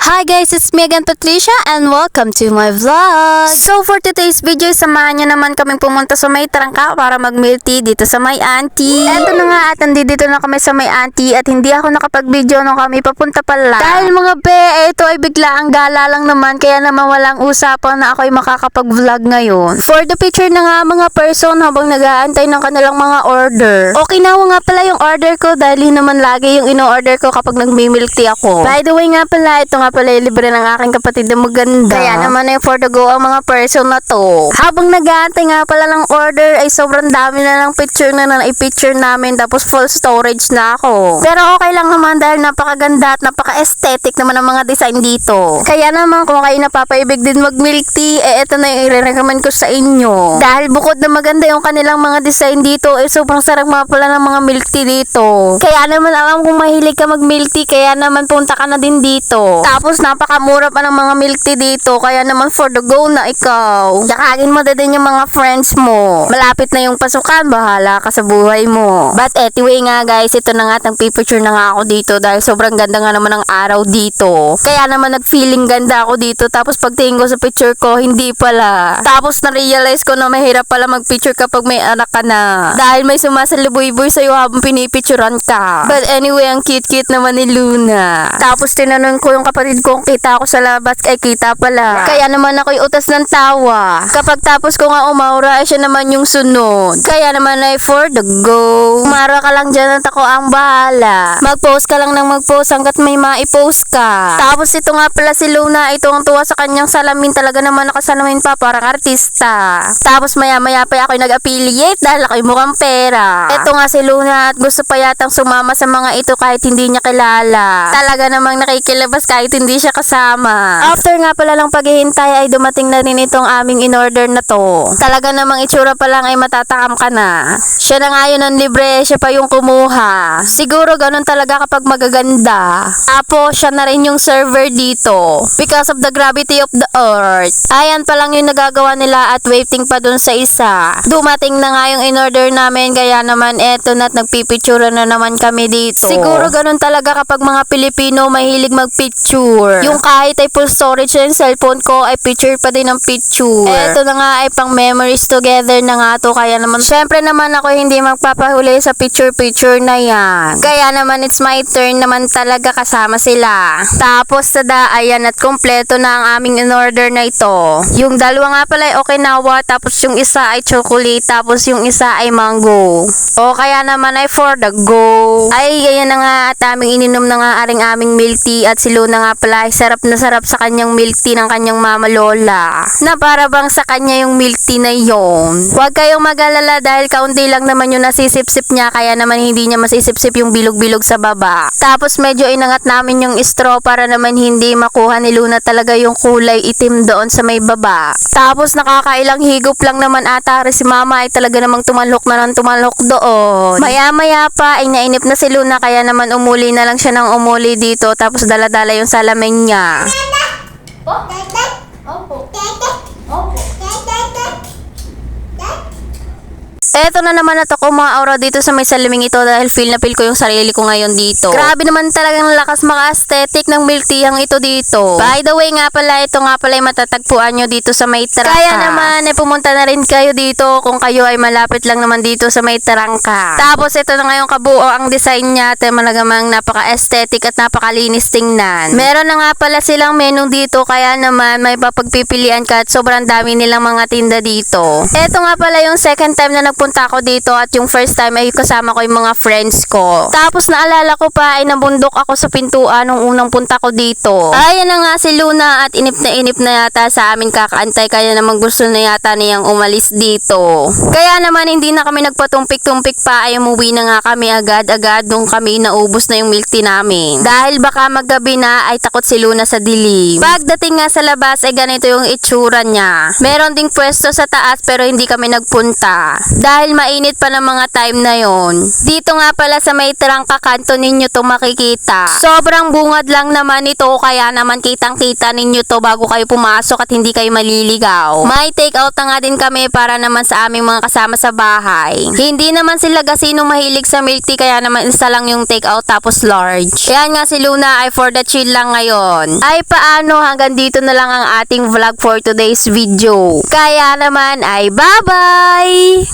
Hi guys, it's me again, Patricia, and welcome to my vlog. So for today's video, samahan nyo naman kaming pumunta sa may Trangka para mag-milk tea dito sa may auntie. Eto na nga at nandito na kami sa may auntie at hindi ako nakapag-video nung kami papunta pala. Dahil mga be, ito ay bigla ang gala lang naman kaya naman walang usapan na ako'y makakapag-vlog ngayon. For the picture na nga mga person habang nag-aantay ng kanilang mga order. Okay na nga pala yung order ko dahil yun naman lagi yung ino-order ko kapag nag-milk tea ako. By the way nga pala, ito nga pala libre ng aking kapatid na maganda. Kaya naman ay for the go ang mga person na to. Habang nag-aantay nga pala ng order ay sobrang dami na ng picture na i-picture namin tapos full storage na ako. Pero okay lang naman dahil napakaganda at napaka-aesthetic naman ang mga design dito. Kaya naman kung kayo napapaibig din mag-milk tea, ito na yung i-recommend ko sa inyo. Dahil bukod na maganda yung kanilang mga design dito, sobrang sarap nga pala ng mga milk tea dito. Kaya naman alam kung mahilig ka mag-milk tea, kaya naman punta ka na din dito. Tapos napakamura pa ng mga milk tea dito, kaya naman for the go na ikaw. Yakagin mo din yung mga friends mo. Malapit na yung pasukan, bahala ka sa buhay mo. But anyway nga guys, ito na nga, nagpipicture na nga ako dito dahil sobrang ganda nga naman ng araw dito. Kaya naman nag-feeling ganda ako dito, tapos pagtingin ko sa picture ko, hindi pala. Tapos na-realize ko na mahirap pala mag-picture kapag may anak ka na. Dahil may sumasaliboy-boy sa'yo habang pinipicturean ka. But anyway, ang cute-cute naman ni Luna. Tapos tinanong ko yung kapatid ko kung kita ako sa labas, ay kita pala. Kaya naman ako'y utas ng tawa. Kapag tapos ko nga umaura, ay siya naman yung sunod. Kaya naman ay for the go. Umara ka lang dyan at ako ang bahala. Mag-post ka lang ng mag-post hanggat may ma-post ka. Tapos ito nga pala si Luna, ito ang tuwa sa kanyang salamin. Talaga naman nakasalamin pa, parang artista. Tapos maya-maya pa ako'y nag-affiliate dahil ako'y mukhang pera. Ito nga si Luna at gusto pa yatang sumama sa mga ito kahit hindi niya kilala. Talaga namang nakikilabas kahit hindi siya kasama. After nga pala lang paghihintay ay dumating na rin itong aming in-order na to. Talaga namang itsura pa lang ay matatakam ka na. Siya na nga yun ang libre, siya pa yung kumuha. Siguro ganun talaga kapag magaganda. Tapos siya na rin yung server dito. Because of the gravity of the earth. Ayan pa lang yung nagagawa nila at waiting pa dun sa isa. Dumating na nga yung in-order namin kaya naman eto na at nagpipicture na naman kami dito. Siguro ganun talaga kapag mga Pilipino mahilig magpicture. Yung kahit ay full storage yung cellphone ko ay picture pa din ang picture. Eto na nga ay pang memories together na nga to kaya naman syempre naman ako hindi magpapahuli sa picture na yan. Kaya naman it's my turn naman talaga kasama sila. Tapos tada ayan at kompleto na ang aming in-order na ito. Yung dalawa nga pala ay Okinawa tapos yung isa ay chocolate tapos yung isa ay mango. O kaya naman ay for the go. Ay ganyan na nga at aming ininom na nga aming milk tea at si Luna nga pala ay sarap na sarap sa kanyang milk tea ng kanyang mama Lola. Na para bang sa kanya yung milk tea na yon. Huwag kayong mag-alala dahil kaunti lang naman yung nasisip-sip niya kaya naman hindi niya masisip-sip yung bilog-bilog sa baba. Tapos medyo inangat namin yung straw para naman hindi makuha ni Luna talaga yung kulay itim doon sa may baba. Tapos nakakailang higop lang naman ata si mama ay talaga namang tumalok na ng tumalok doon. Maya-maya pa ay nainip na si Luna kaya naman umuli na lang siya ng umuli dito tapos dala-dala yung salamin niya. Opo. Eto na naman at ako mga aura dito sa may saliming ito dahil feel na feel ko yung sarili ko ngayon dito. Grabe naman talagang lakas maka-aesthetic ng milk tea ang ito dito. By the way nga pala, ito nga pala ay matatagpuan nyo dito sa may Trangka. Kaya naman pumunta na rin kayo dito kung kayo ay malapit lang naman dito sa may Trangka. Tapos ito na ngayong kabuo ang design niya at malagamang napaka-aesthetic at napakalinis tingnan. Meron na nga pala silang menu dito kaya naman may papagpipilian ka at sobrang dami nilang mga tinda dito. Ito nga pala yung second time na punta ako dito at yung first time ay kasama ko yung mga friends ko. Tapos naalala ko pa ay nabundok ako sa pintuan nung unang punta ko dito. Ayan na nga si Luna at inip na yata sa amin kakaantay kaya naman gusto na yata niyang umalis dito. Kaya naman hindi na kami nagpatumpik-tumpik pa ay umuwi na nga kami agad-agad nung kami naubos na yung milk tea namin. Dahil baka maggabi na ay takot si Luna sa dilim. Pagdating nga sa labas ay ganito yung itsura niya. Meron ding pwesto sa taas pero hindi kami nagpunta. Dahil mainit pa ng mga time na yon. Dito nga pala sa may Trangka kanto ninyo to makikita. Sobrang bungad lang naman ito kaya naman kitang-kita ninyo to bago kayo pumasok at hindi kayo maliligaw. May take out na nga din kami para naman sa aming mga kasama sa bahay. Hindi naman sila gasinong mahilig sa milk tea kaya naman isa lang yung take out tapos large. Yan nga si Luna ay for the chill lang ngayon. Ay paano, hanggang dito na lang ang ating vlog for today's video. Kaya naman ay bye-bye!